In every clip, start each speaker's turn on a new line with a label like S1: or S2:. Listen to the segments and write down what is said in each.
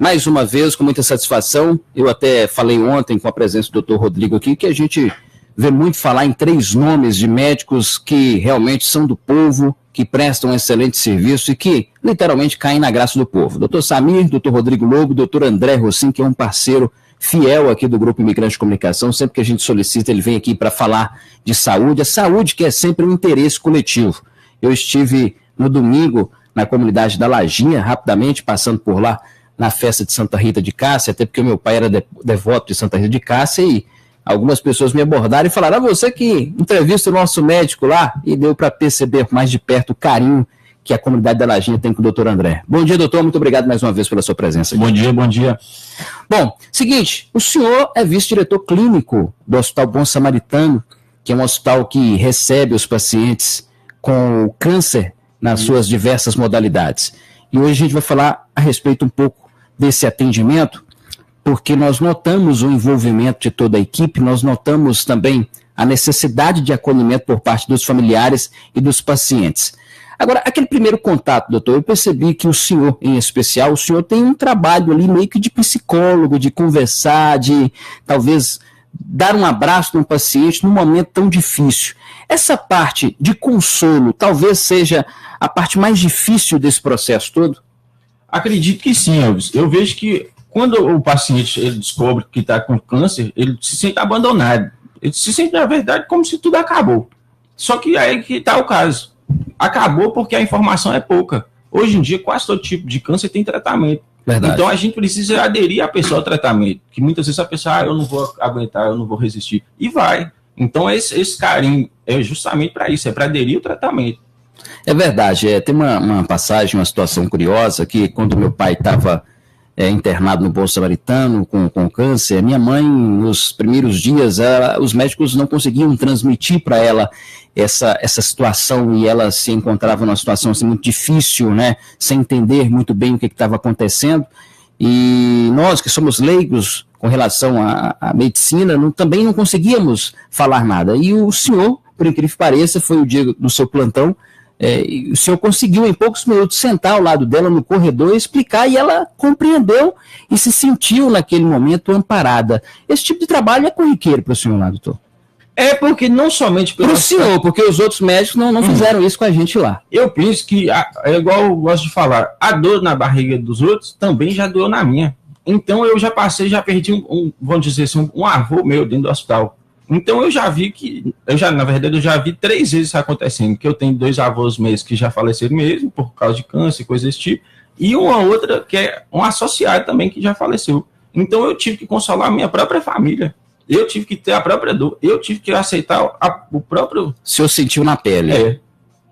S1: mais uma vez, com muita satisfação. Eu até falei ontem com a presença do Dr. Rodrigo aqui, que a gente vê muito falar em 3 nomes de médicos que realmente são do povo, que prestam um excelente serviço e que literalmente caem na graça do povo. Dr. Samir, Dr. Rodrigo Lobo, Dr. André Rossim, que é um parceiro fiel aqui do Grupo Imigrante de Comunicação. Sempre que a gente solicita, ele vem aqui para falar de saúde, a saúde que é sempre um interesse coletivo. Eu estive no domingo na comunidade da Lajinha, rapidamente, passando por lá na festa de Santa Rita de Cássia, até porque o meu pai era devoto de Santa Rita de Cássia, e algumas pessoas me abordaram e falaram: você que entrevista o nosso médico lá, e deu para perceber mais de perto o carinho que a comunidade da Lajinha tem com o doutor André. Bom dia, doutor, muito obrigado mais uma vez pela sua presença aqui.
S2: Bom dia.
S1: Bom, seguinte, o senhor é vice-diretor clínico do Hospital Bom Samaritano, que é um hospital que recebe os pacientes com câncer nas suas diversas modalidades. E hoje a gente vai falar a respeito um pouco desse atendimento, porque nós notamos o envolvimento de toda a equipe, nós notamos também a necessidade de acolhimento por parte dos familiares e dos pacientes. Agora, aquele primeiro contato, doutor, eu percebi que o senhor, em especial, o senhor tem um trabalho ali meio que de psicólogo, de conversar, de talvez dar um abraço num paciente num momento tão difícil. Essa parte de consolo talvez seja a parte mais difícil desse processo todo?
S2: Acredito que sim, Elvis. Eu vejo que quando o paciente ele descobre que está com câncer, ele se sente abandonado. Ele se sente, na verdade, como se tudo acabou. Só que aí que está o caso. Acabou porque a informação é pouca. Hoje em dia, quase todo tipo de câncer tem tratamento.
S1: Verdade.
S2: Então, a gente precisa aderir a pessoa ao tratamento. Que muitas vezes a pessoa, eu não vou aguentar, eu não vou resistir. E vai. Então, esse carinho é justamente para isso, é para aderir ao tratamento.
S1: É verdade. Tem uma passagem, uma situação curiosa, que quando meu pai estava internado no Bom Samaritano com câncer, minha mãe, nos primeiros dias, os médicos não conseguiam transmitir para ela essa situação, e ela se encontrava numa situação assim, muito difícil, né, sem entender muito bem o que estava acontecendo, e nós que somos leigos com relação à medicina, também não conseguíamos falar nada. E o senhor, por incrível que pareça, foi o dia do seu plantão, o senhor conseguiu em poucos minutos sentar ao lado dela no corredor e explicar, e ela compreendeu e se sentiu naquele momento amparada. Esse tipo de trabalho é corriqueiro para o senhor lá, doutor?
S2: É porque não somente...
S1: Para o senhor, porque os outros médicos não fizeram isso com a gente lá.
S2: Eu penso que, é igual eu gosto de falar, a dor na barriga dos outros também já doeu na minha. Então eu já perdi vamos dizer assim, um avô meu dentro do hospital. Então eu já vi na verdade eu já vi 3 vezes isso acontecendo, que eu tenho 2 avós meus que já faleceram mesmo, por causa de câncer, coisa desse tipo, e uma outra que é um associado também que já faleceu. Então eu tive que consolar a minha própria família, eu tive que ter a própria dor, eu tive que aceitar o próprio...
S1: O senhor sentiu na pele.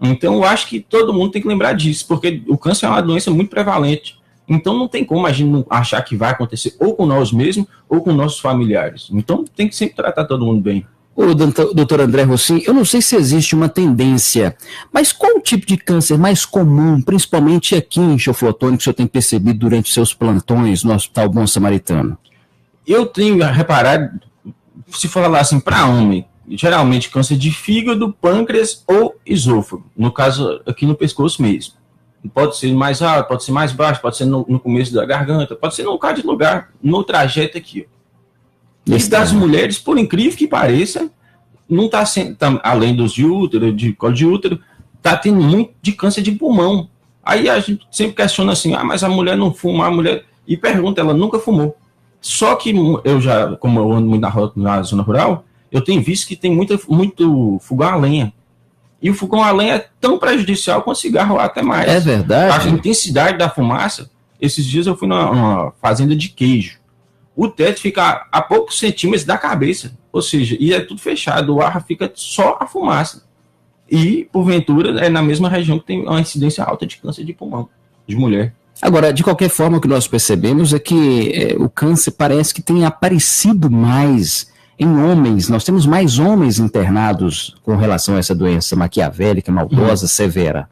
S2: Então eu acho que todo mundo tem que lembrar disso, porque o câncer é uma doença muito prevalente. Então não tem como a gente não achar que vai acontecer ou com nós mesmos ou com nossos familiares. Então tem que sempre tratar todo mundo bem.
S1: Ô, doutor André Rossim, eu não sei se existe uma tendência, mas qual o tipo de câncer mais comum, principalmente aqui em Choflotone, que o senhor tem percebido durante seus plantões no Hospital Bom Samaritano?
S2: Eu tenho reparado, se falar assim, para homem, geralmente câncer de fígado, pâncreas ou esôfago. No caso, aqui no pescoço mesmo. Pode ser mais alto, pode ser mais baixo, pode ser no começo da garganta, pode ser no bocado de lugar, no trajeto aqui. E das mulheres, por incrível que pareça, não está sendo, além dos de útero, de colo de útero, está tendo muito de câncer de pulmão. Aí a gente sempre questiona assim, mas a mulher não fuma, e pergunta, ela nunca fumou. Só que como eu ando muito na zona rural, eu tenho visto que tem muito fogão a lenha. E o fogão a lenha é tão prejudicial quanto o cigarro, até mais.
S1: É verdade.
S2: A intensidade da fumaça, esses dias eu fui numa fazenda de queijo. O teto fica a poucos centímetros da cabeça, ou seja, e é tudo fechado, o ar fica só a fumaça. E, porventura, é na mesma região que tem uma incidência alta de câncer de pulmão, de mulher.
S1: Agora, de qualquer forma, o que nós percebemos é que o câncer parece que tem aparecido mais em homens. Nós temos mais homens internados com relação a essa doença maquiavélica, maldosa, severa.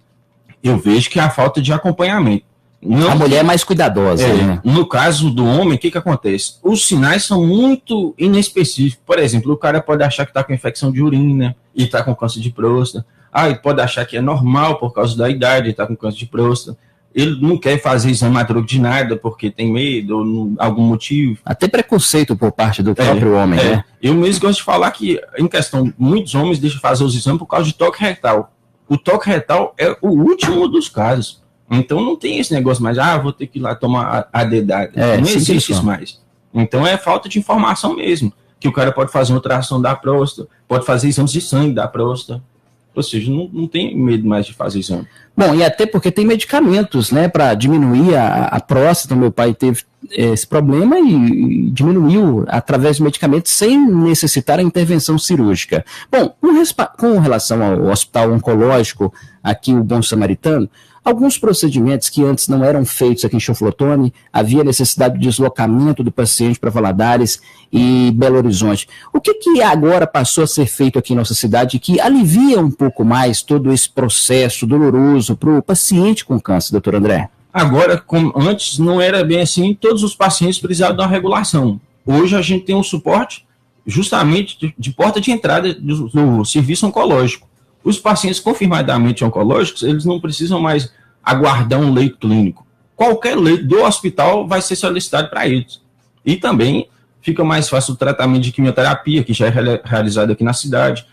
S2: Eu vejo que é a falta de acompanhamento.
S1: A mulher é mais cuidadosa, né?
S2: No caso do homem, o que acontece? Os sinais são muito inespecíficos. Por exemplo, o cara pode achar que está com infecção de urina e está com câncer de próstata. Ele pode achar que é normal por causa da idade e está com câncer de próstata. ele não quer fazer exame a troco de nada porque tem medo ou algum motivo.
S1: Até preconceito por parte do próprio homem, né?
S2: Eu mesmo gosto de falar que, em questão, muitos homens deixam fazer os exames por causa de toque retal. O toque retal é o último dos casos. Então não tem esse negócio mais, vou ter que ir lá tomar a dedada. Não existe isso mais. Então é falta de informação mesmo. Que o cara pode fazer uma ultrassom da próstata, pode fazer exames de sangue da próstata. Ou seja, não tem medo mais de fazer exame.
S1: Bom, e até porque tem medicamentos, né, para diminuir a próstata. Meu pai teve esse problema e diminuiu através de medicamentos sem necessitar a intervenção cirúrgica. Bom, com relação ao hospital oncológico, aqui o Bom Samaritano, alguns procedimentos que antes não eram feitos aqui em Choflotone, havia necessidade de deslocamento do paciente para Valadares e Belo Horizonte. O que agora passou a ser feito aqui em nossa cidade que alivia um pouco mais todo esse processo doloroso para o paciente com câncer, doutor André?
S2: Agora, como antes não era bem assim, todos os pacientes precisavam de uma regulação. Hoje a gente tem um suporte justamente de porta de entrada do serviço oncológico. Os pacientes confirmadamente oncológicos, eles não precisam mais aguardar um leito clínico. Qualquer leito do hospital vai ser solicitado para eles. E também fica mais fácil o tratamento de quimioterapia, que já é realizado aqui na cidade.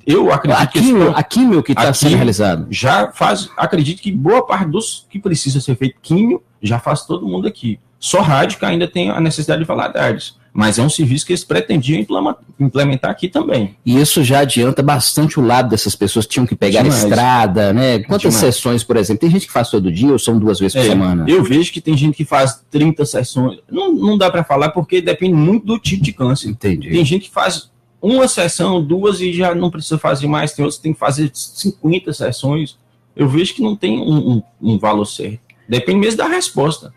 S2: Eu acredito
S1: a químio que está sendo realizado.
S2: Já faz, acredito que boa parte dos que precisa ser feito químio, já faz todo mundo aqui. Só rádio que ainda tem a necessidade de Valadares. Mas é um serviço que eles pretendiam implementar aqui também.
S1: E isso já adianta bastante o lado dessas pessoas que tinham que pegar a estrada, né? Quantas sessões, por exemplo? Tem gente que faz todo dia ou são 2 vezes por semana?
S2: Eu vejo que tem gente que faz 30 sessões. Não dá para falar porque depende muito do tipo de câncer.
S1: Entendi.
S2: Tem gente que faz uma sessão, 2 e já não precisa fazer mais. Tem outros que tem que fazer 50 sessões. Eu vejo que não tem um valor certo. Depende mesmo da resposta.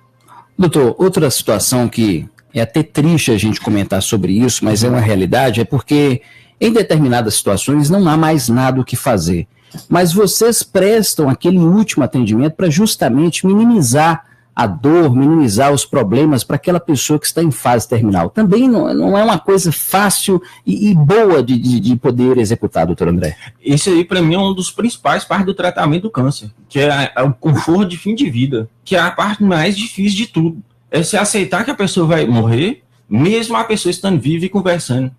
S1: Doutor, outra situação que é até triste a gente comentar sobre isso, mas é uma realidade, é porque em determinadas situações não há mais nada o que fazer. Mas vocês prestam aquele último atendimento para justamente minimizar a dor, minimizar os problemas para aquela pessoa que está em fase terminal. Também não é uma coisa fácil e boa de poder executar, doutor André.
S2: Esse aí, para mim, é um dos principais partes do tratamento do câncer, que é o conforto de fim de vida, que é a parte mais difícil de tudo. É se aceitar que a pessoa vai morrer, mesmo a pessoa estando viva e conversando.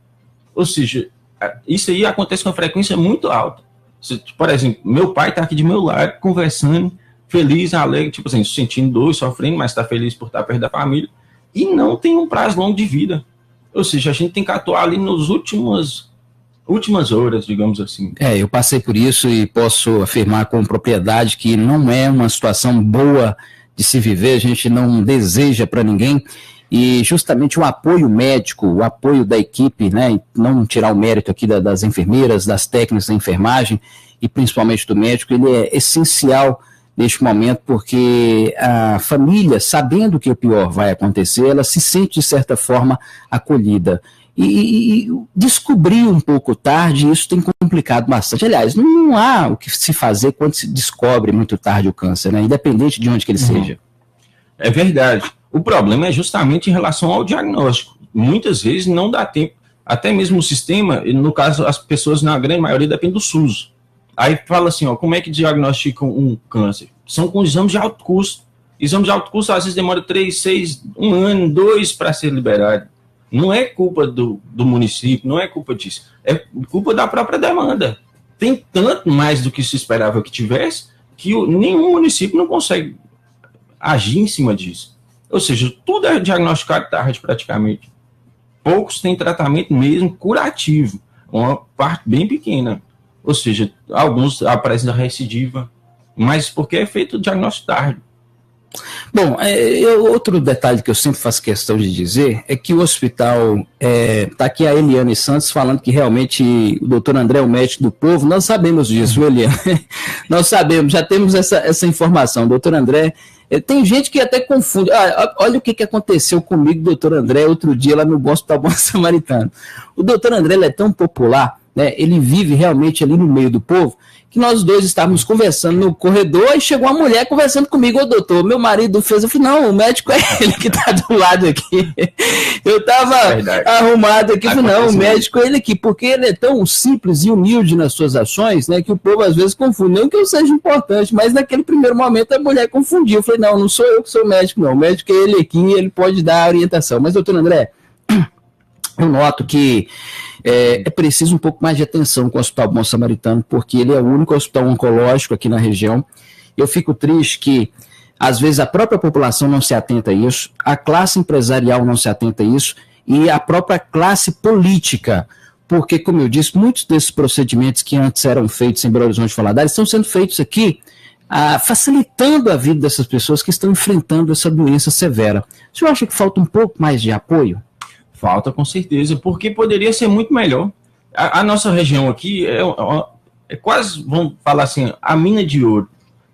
S2: Ou seja, isso aí acontece com uma frequência muito alta. Por exemplo, meu pai está aqui de meu lado, conversando, feliz, alegre, tipo assim, sentindo dor, sofrendo, mas está feliz por estar perto da família, e não tem um prazo longo de vida. Ou seja, a gente tem que atuar ali nas últimas horas, digamos assim.
S1: Eu passei por isso e posso afirmar com propriedade que não é uma situação boa de se viver, a gente não deseja para ninguém, e justamente o apoio médico, o apoio da equipe, né, não tirar o mérito aqui das enfermeiras, das técnicas da enfermagem, e principalmente do médico, ele é essencial neste momento, porque a família, sabendo que o pior vai acontecer, ela se sente, de certa forma, acolhida. E descobrir um pouco tarde, isso tem complicado bastante. Aliás, não há o que se fazer quando se descobre muito tarde o câncer, né? Independente de onde que ele seja.
S2: É verdade. O problema é justamente em relação ao diagnóstico. Muitas vezes não dá tempo. Até mesmo o sistema, no caso, as pessoas, na grande maioria, dependem do SUS. Aí fala assim, como é que diagnosticam um câncer? São com exames de alto custo. Exames de alto custo, às vezes, demora 3, 6, 1 ano, 2 para ser liberado. Não é culpa do município, não é culpa disso. É culpa da própria demanda. Tem tanto mais do que se esperava que tivesse, que nenhum município não consegue agir em cima disso. Ou seja, tudo é diagnosticado tarde praticamente. Poucos têm tratamento mesmo curativo, uma parte bem pequena. Ou seja, alguns aparecem da recidiva, mas porque é feito o diagnóstico tarde.
S1: Bom, outro detalhe que eu sempre faço questão de dizer é que o hospital, está aqui a Eliane Santos falando que realmente o doutor André é o médico do povo. Nós sabemos disso, Eliane. Nós sabemos, já temos essa informação. Doutor André, tem gente que até confunde. Olha o que aconteceu comigo, doutor André, outro dia lá no Hospital Bom Samaritano. O doutor André ele é tão popular né, ele vive realmente ali no meio do povo, que nós dois estávamos conversando no corredor e chegou uma mulher conversando comigo, ô doutor, meu marido fez, eu falei, não, o médico é ele que está do lado aqui. Eu estava arrumado aqui, eu falei, não, o médico é ele aqui, porque ele é tão simples e humilde nas suas ações, né, que o povo às vezes confunde, não que eu seja importante, mas naquele primeiro momento a mulher confundiu, eu falei, não sou eu que sou o médico, não, o médico é ele aqui, ele pode dar orientação. Mas, doutor André, eu noto que é preciso um pouco mais de atenção com o Hospital Bom Samaritano, porque ele é o único hospital oncológico aqui na região. Eu fico triste que, às vezes, a própria população não se atenta a isso, a classe empresarial não se atenta a isso, e a própria classe política, porque, como eu disse, muitos desses procedimentos que antes eram feitos em Belo Horizonte e Valadares estão sendo feitos aqui, facilitando a vida dessas pessoas que estão enfrentando essa doença severa. O senhor acha que falta um pouco mais de apoio?
S2: Falta, com certeza, porque poderia ser muito melhor. A nossa região aqui é quase, vamos falar assim, a mina de ouro,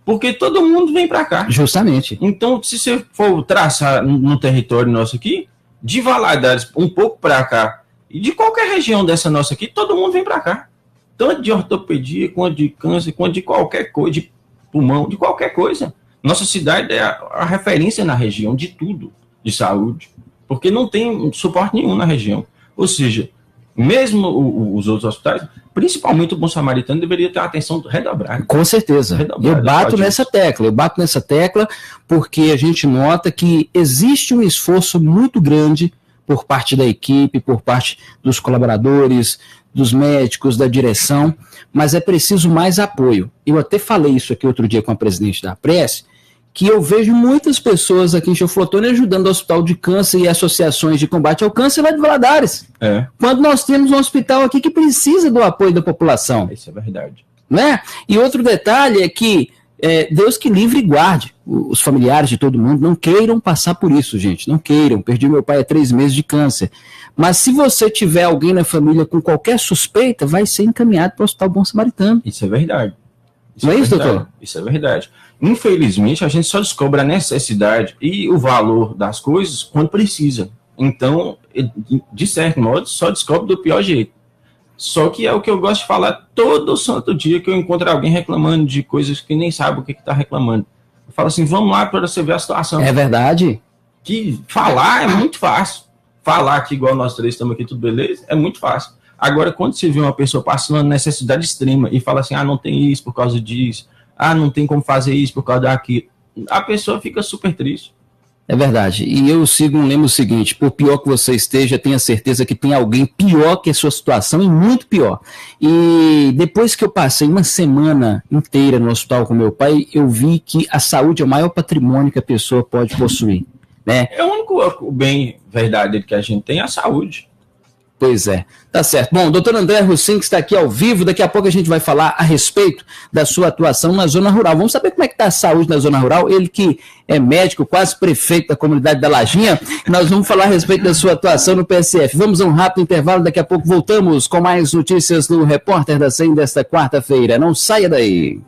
S2: porque todo mundo vem para cá.
S1: Justamente.
S2: Então, se você for traçar no território nosso aqui, de Valadares um pouco para cá, e de qualquer região dessa nossa aqui, todo mundo vem para cá. Tanto de ortopedia, quanto de câncer, quanto de qualquer coisa, de pulmão, de qualquer coisa. Nossa cidade é a referência na região de tudo, de saúde. Porque não tem suporte nenhum na região. Ou seja, mesmo os outros hospitais, principalmente o Bom Samaritano, deveria ter uma atenção redobrada.
S1: Com certeza. Eu bato nessa tecla, porque a gente nota que existe um esforço muito grande por parte da equipe, por parte dos colaboradores, dos médicos, da direção, mas é preciso mais apoio. Eu até falei isso aqui outro dia com a presidente da Prece, que eu vejo muitas pessoas aqui em Teoflotone ajudando o Hospital de Câncer e associações de combate ao câncer lá de Valadares. Quando nós temos um hospital aqui que precisa do apoio da população.
S2: Isso é verdade.
S1: Né? E outro detalhe é que Deus que livre e guarde os familiares de todo mundo, não queiram passar por isso, gente, não queiram. Perdi meu pai há 3 meses de câncer. Mas se você tiver alguém na família com qualquer suspeita, vai ser encaminhado para o Hospital Bom Samaritano.
S2: Isso é verdade.
S1: Não é isso, doutor?
S2: Isso é verdade. Infelizmente, a gente só descobre a necessidade e o valor das coisas quando precisa. Então, de certo modo, só descobre do pior jeito. Só que é o que eu gosto de falar todo santo dia que eu encontro alguém reclamando de coisas que nem sabe o que está reclamando. Eu falo assim, vamos lá para você ver a situação.
S1: É verdade.
S2: Que falar é muito fácil. Falar que igual nós três estamos aqui, tudo beleza, é muito fácil. Agora, quando você vê uma pessoa passando uma necessidade extrema e fala assim, não tem isso por causa disso, não tem como fazer isso por causa daquilo, a pessoa fica super triste.
S1: É verdade. E eu sigo um lema o seguinte, por pior que você esteja, tenha certeza que tem alguém pior que a sua situação e muito pior. E depois que eu passei uma semana inteira no hospital com meu pai, eu vi que a saúde é o maior patrimônio que a pessoa pode possuir. Né?
S2: É o único bem verdadeiro que a gente tem, é a saúde.
S1: Pois é, tá certo. Bom, doutor André Roussin, que está aqui ao vivo, daqui a pouco a gente vai falar a respeito da sua atuação na zona rural. Vamos saber como é que está a saúde na zona rural. Ele que é médico, quase prefeito da comunidade da Lajinha, nós vamos falar a respeito da sua atuação no PSF. Vamos a um rápido intervalo, daqui a pouco voltamos com mais notícias no Repórter da 100 desta quarta-feira. Não saia daí.